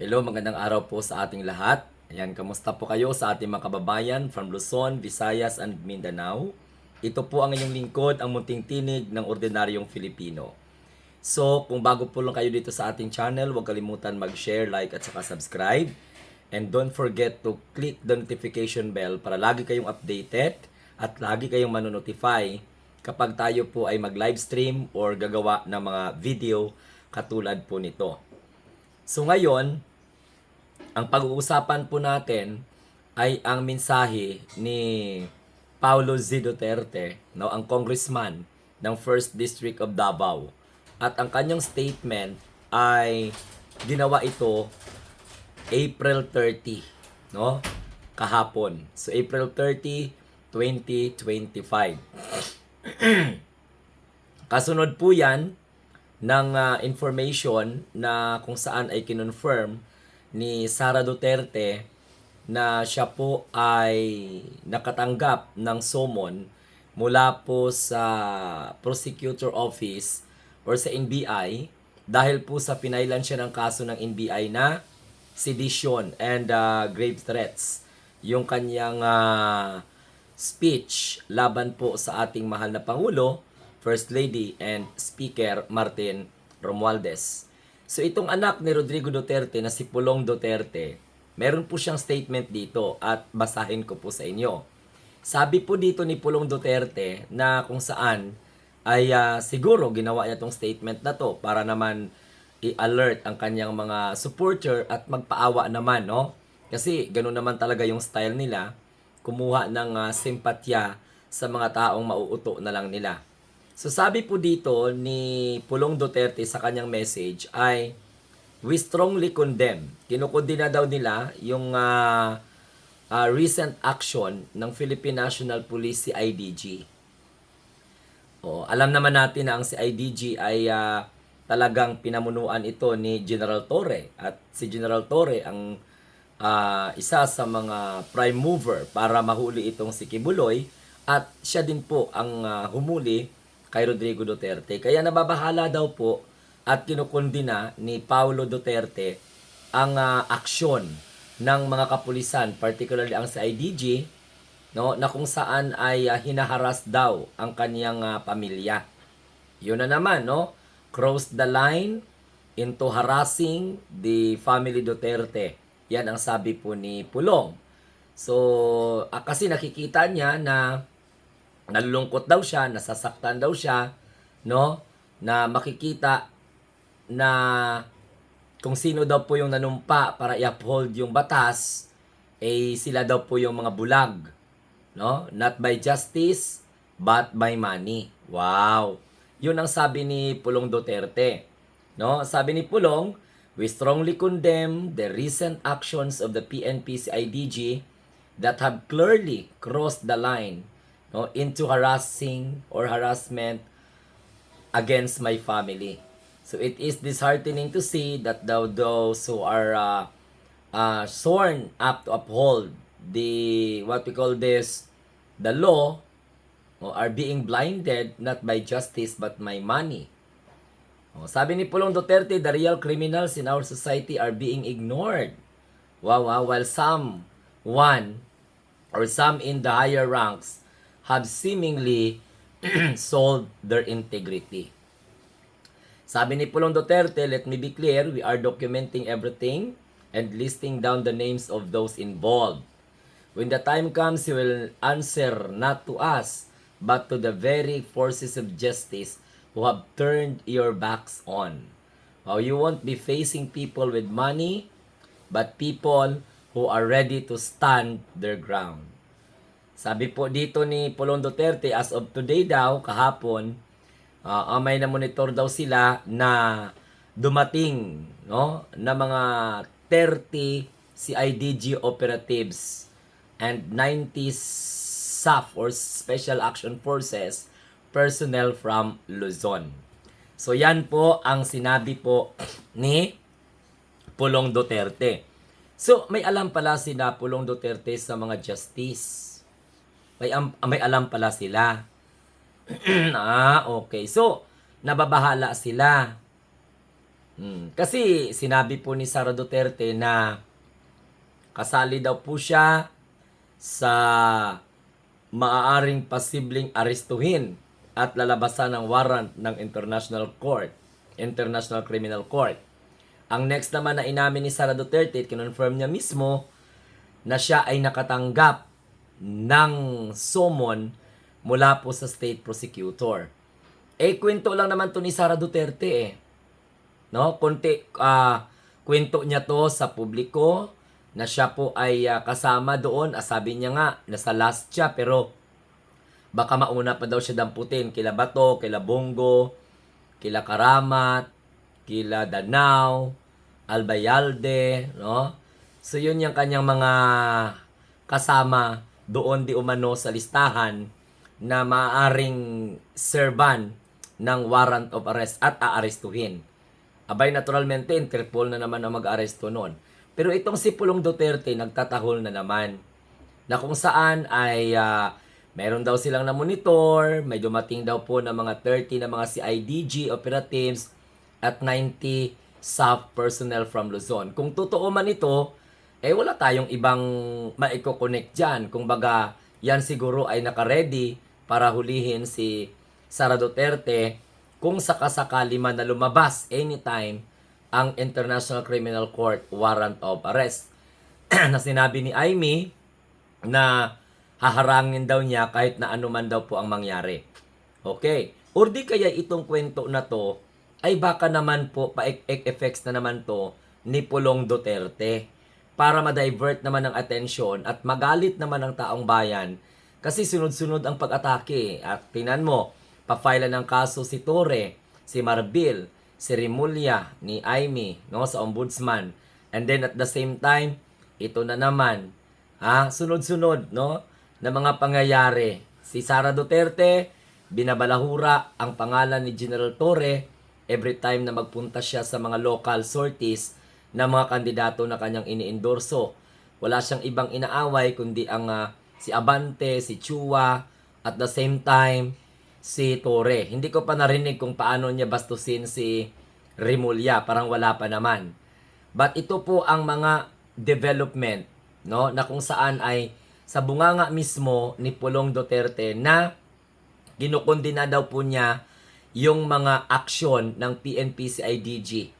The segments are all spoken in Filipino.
Hello, magandang araw po sa ating lahat. Ayan, kamusta po kayo sa ating mga kababayan from Luzon, Visayas, and Mindanao? Ito po ang inyong lingkod, ang munting tinig ng ordinaryong Filipino. So, kung bago po lang kayo dito sa ating channel, huwag kalimutan mag-share, like, at saka subscribe. And don't forget to click the notification bell para lagi kayong updated at lagi kayong manonotify kapag tayo po ay mag-livestream or gagawa ng mga video katulad po nito. So ngayon, ang pag-uusapan po natin ay ang mensahe ni Paulo Z. Duterte, no, ang congressman ng 1st District of Davao. At ang kanyang statement ay ginawa ito April 30, no? Kahapon. So April 30, 2025. Kasunod po 'yan ng information na kung saan ay kinonfirm ni Sara Duterte na siya po ay nakatanggap ng summon mula po sa prosecutor office or sa NBI dahil po sa pinailan siya ng kaso ng NBI na sedition and grave threats. Yung kanyang speech laban po sa ating mahal na Pangulo, First Lady and Speaker Martin Romualdez. So itong anak ni Rodrigo Duterte na si Pulong Duterte, meron po siyang statement dito at basahin ko po sa inyo. Sabi po dito ni Pulong Duterte na kung saan ay siguro ginawa niya tong statement na to para naman i-alert ang kanyang mga supporter at magpaawa naman, no? Kasi ganoon naman talaga yung style nila, kumuha ng simpatya sa mga taong mauuto na lang nila. So sabi po dito ni Pulong Duterte sa kanyang message ay we strongly condemn. Kinukondina daw nila yung recent action ng Philippine National Police si IDG. Alam naman natin na ang si IDG ay talagang pinamunuan ito ni General Torre at si General Torre ang isa sa mga prime mover para mahuli itong si Kibuloy at siya din po ang humuli kay Rodrigo Duterte. Kaya nababahala daw po at kinukondina ni Paulo Duterte ang aksyon ng mga kapulisan, particularly ang sa IDG, no, na kung saan ay hinaharas daw ang kaniyang pamilya. Yun na naman, no? Cross the line into harassing the family Duterte. Yan ang sabi po ni Pulong. So, kasi nakikita niya na nalulungkot daw siya, nasasaktan daw siya, no? Na makikita na kung sino daw po yung nanumpa para i-uphold yung batas, eh sila daw po yung mga bulag, no? Not by justice, but by money. Wow. Yun ang sabi ni Pulong Duterte, no? Sabi ni Pulong, we strongly condemn the recent actions of the PNP CIDG that have clearly crossed the line, no, into harassing or harassment against my family. So it is disheartening to see that those who are sworn up to uphold the what we call this the law are being blinded not by justice but by money. Sabi ni Pulong Duterte, the real criminals in our society are being ignored. Wow, while one or some in the higher ranks have seemingly sold their integrity. Sabi ni Pulong Duterte, let me be clear, we are documenting everything and listing down the names of those involved. When the time comes, you will answer not to us, but to the very forces of justice who have turned your backs on. You won't be facing people with money, but people who are ready to stand their ground. Sabi po dito ni Pulong Duterte, as of today daw, kahapon, may na-monitor daw sila na dumating, no, na mga 30 CIDG operatives and 90 SAF or Special Action Forces personnel from Luzon. So yan po ang sinabi po ni Pulong Duterte. So may alam pala sila Pulong Duterte sa mga justice. May alam pala sila. Okay. So nababahala sila. Kasi sinabi po ni Sara Duterte na kasali daw po siya sa maaaring posibleng arestuhin at lalabasan ng warrant ng International Criminal Court. Ang next naman na inamin ni Sara Duterte, kinonfirm niya mismo na siya ay nakatanggap ng summon mula po sa state prosecutor. Kwento lang naman to ni Sara Duterte No? Kwento niya to sa publiko na siya po ay kasama doon. Sabi niya nga, nasa last siya pero baka mauna pa daw siya damputin kila Bato, kila Bongo, kila Karamat, kila Danao, Albayalde, no? So yun yung kanyang mga kasama doon di umano sa listahan na maaaring serban ng warrant of arrest at aarestuhin. Abay, naturalmente, Interpol na naman ang mag-aresto noon. Pero itong si Pulong Duterte, nagtatahol na naman. Na kung saan ay meron daw silang na-monitor, may dumating daw po ng mga 30 na mga CIDG operatives at 90 SAF personnel from Luzon. Kung totoo man ito, wala tayong ibang maiko-connect dyan. Kung baga, yan siguro ay naka-ready para hulihin si Sara Duterte kung sakasakali man na lumabas anytime ang International Criminal Court warrant of arrest na sinabi ni Amy na haharangin daw niya kahit na ano man daw po ang mangyari. Okay. Or di kaya itong kwento na to ay baka naman po pa-effects na naman to ni Pulong Duterte para ma-divert naman ang atensyon at magalit naman ang taong bayan kasi sunod-sunod ang pag-atake. At tingnan mo, pa-file ng kaso si Torre, si Marbil, si Rimulya, ni Amy, no, sa ombudsman. And then at the same time, ito na naman, sunod-sunod, no, na mga pangyayari. Si Sara Duterte, binabalahura ang pangalan ni General Torre every time na magpunta siya sa mga local sorties na mga kandidato na kanyang iniendorso. Wala siyang ibang inaaway kundi ang si Abante, si Chua, at the same time, si Torre. Hindi ko pa narinig kung paano niya bastusin si Rimulya. Parang wala pa naman. But ito po ang mga development, no, na kung saan ay sa bunganga mismo ni Pulong Duterte na kinukondina daw po niya yung mga aksyon ng PNP-CIDG.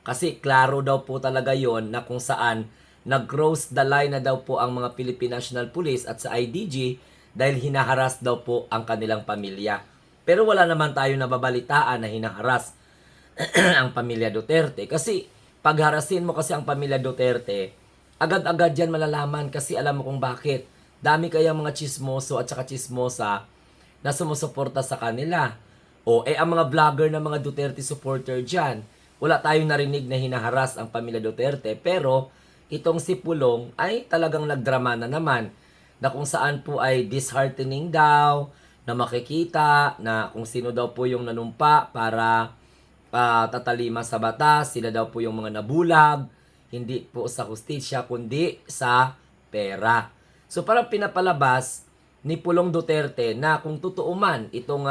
Kasi klaro daw po talaga yon na kung saan nag-cross the line na daw po ang mga Philippine National Police at sa IDG dahil hinaharas daw po ang kanilang pamilya. Pero wala naman tayo nababalitaan na hinaharas ang pamilya Duterte. Kasi pagharasin mo kasi ang pamilya Duterte, agad-agad yan malalaman kasi alam mo kung bakit. Dami kayang mga chismoso at saka chismosa na sumusuporta sa kanila. Ang mga vlogger na mga Duterte supporter dyan, wala tayong narinig na hinaharas ang pamilya Duterte. Pero itong si Pulong ay talagang nagdrama na naman na kung saan po ay disheartening daw, na makikita na kung sino daw po yung nanumpa para tatalima sa batas, sila daw po yung mga nabulag, hindi po sa hustisya kundi sa pera. So parang pinapalabas ni Pulong Duterte na kung totoo man itong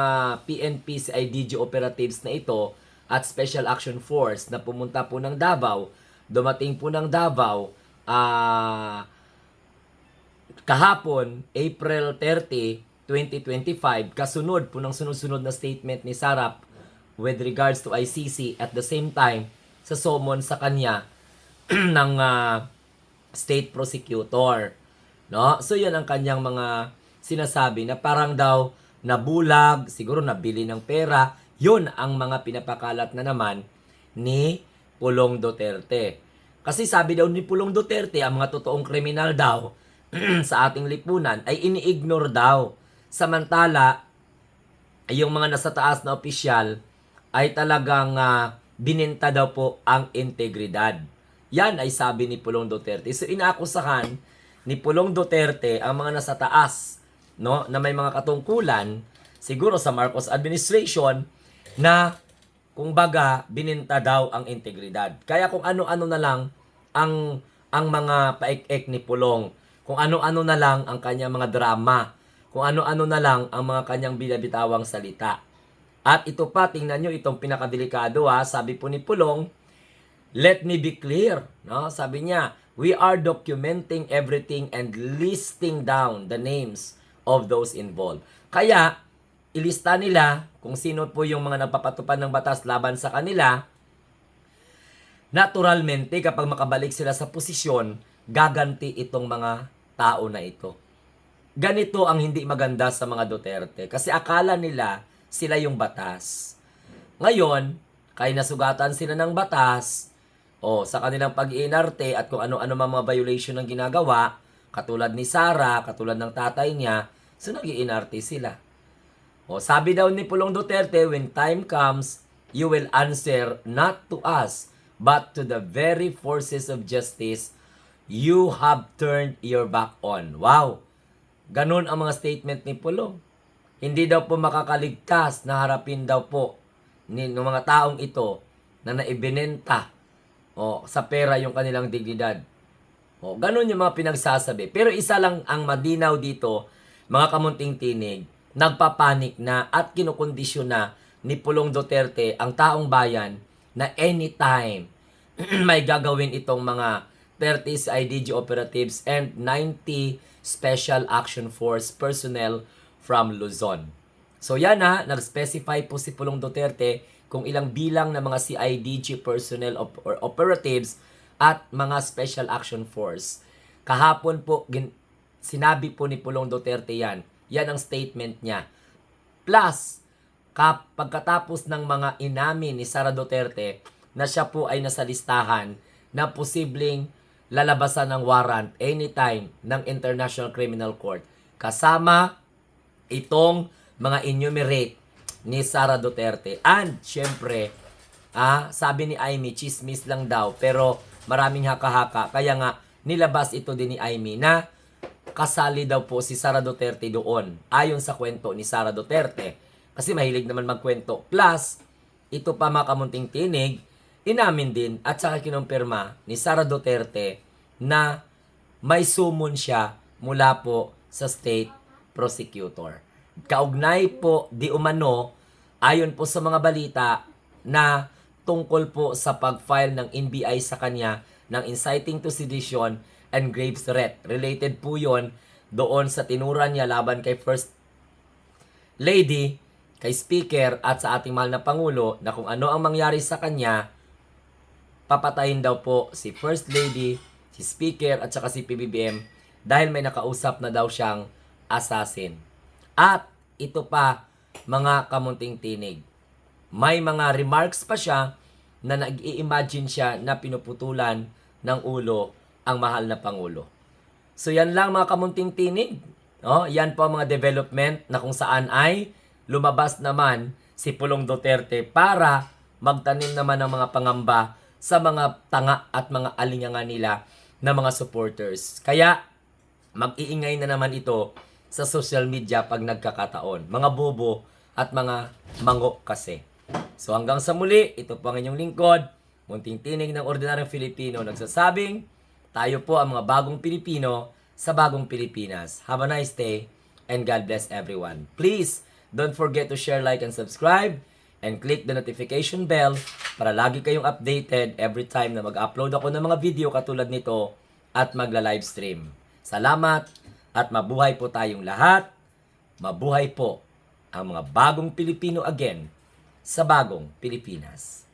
PNP CIDG operatives na ito at Special Action Force na pumunta po ng Davao, dumating po ng Davao kahapon, April 30, 2025, kasunod po ng sunod-sunod na statement ni Sarap with regards to ICC at the same time sa summon sa kanya ng state prosecutor. No? So yan ang kanyang mga sinasabi na parang daw nabulag, siguro nabili ng pera. Yun ang mga pinapakalat na naman ni Pulong Duterte. Kasi sabi daw ni Pulong Duterte, ang mga totoong kriminal daw sa ating lipunan ay ini-ignore daw. Samantala, yung mga nasa taas na opisyal ay talagang bininta daw po ang integridad. Yan ay sabi ni Pulong Duterte. So inaakusahan ni Pulong Duterte ang mga nasa taas, no, na may mga katungkulan siguro sa Marcos administration na kung baga bininta daw ang integridad. Kaya kung ano-ano na lang ang mga paik-ik ni Pulong, kung ano-ano na lang ang kanyang mga drama, kung ano-ano na lang ang mga kanyang binabitawang salita. At ito pa, tingnan nyo itong pinakadelikado sabi po ni Pulong, Let me be clear, no? Sabi niya, we are documenting everything and listing down the names of those involved. Kaya, ilista nila kung sino po yung mga nagpapatupad ng batas laban sa kanila. Naturalmente, kapag makabalik sila sa posisyon, gaganti itong mga tao na ito. Ganito ang hindi maganda sa mga Duterte kasi akala nila sila yung batas. Ngayon, kaya nasugatan sila ng batas, sa kanilang pag-iinarte at kung ano-ano mga violation ng ginagawa, katulad ni Sara, katulad ng tatay niya, so nag-iinarte sila. Sabi daw ni Pulong Duterte, when time comes, you will answer not to us, but to the very forces of justice you have turned your back on. Wow! Ganun ang mga statement ni Pulong. Hindi daw po makakaligtas na harapin daw po ng mga taong ito na naibinenta sa pera yung kanilang dignidad. Ganun yung mga pinagsasabi. Pero isa lang ang madinaw dito, mga kamunting tinig, nagpapanik na at kinukondisyon na ni Pulong Duterte ang taong bayan na anytime may gagawin itong mga 30 CIDG operatives and 90 Special Action Force personnel from Luzon. So yan nag-specify po si Pulong Duterte kung ilang bilang na mga CIDG personnel or operatives at mga Special Action Force. Kahapon po, sinabi po ni Pulong Duterte yan. Yan ang statement niya. Plus, pagkatapos ng mga inamin ni Sara Duterte na siya po ay nasa listahan na posibleng lalabasan ng warrant anytime ng International Criminal Court. Kasama itong mga enumerate ni Sara Duterte. And, syempre, sabi ni Amy, chismis lang daw, pero maraming haka-haka. Kaya nga, nilabas ito din ni Amy na kasali daw po si Sara Duterte doon. Ayon sa kwento ni Sara Duterte. Kasi mahilig naman magkwento. Plus, ito pa mga kamunting tinig, inamin din at saka kinumpirma ni Sara Duterte na may summon siya mula po sa state prosecutor. Kaugnay po di umano, ayon po sa mga balita na tungkol po sa pag-file ng NBI sa kanya ng inciting to sedition and grave threat. Related po yon doon sa tinuran niya laban kay First Lady, kay Speaker at sa ating mahal na Pangulo na kung ano ang mangyari sa kanya, papatayin daw po si First Lady, si Speaker at saka si PBBM dahil may nakausap na daw siyang assassin. At ito pa mga kamunting tinig. May mga remarks pa siya na nag-i-imagine siya na pinuputulan ng ulo ang mahal na Pangulo. So yan lang mga kamunting tinig. Yan po ang mga development na kung saan ay lumabas naman si Pulong Duterte para magtanim naman ng mga pangamba sa mga tanga at mga alingangan nila na mga supporters. Kaya mag-iingay na naman ito sa social media pag nagkakataon. Mga bobo at mga mango kasi. So hanggang sa muli, ito po ang inyong lingkod, munting tinig ng ordinaryong Filipino, nagsasabing, tayo po ang mga bagong Pilipino sa bagong Pilipinas. Have a nice day and God bless everyone. Please, don't forget to share, like, and subscribe and click the notification bell para lagi kayong updated every time na mag-upload ako ng mga video katulad nito at magla-livestream. Salamat at mabuhay po tayong lahat. Mabuhay po ang mga bagong Pilipino again sa bagong Pilipinas.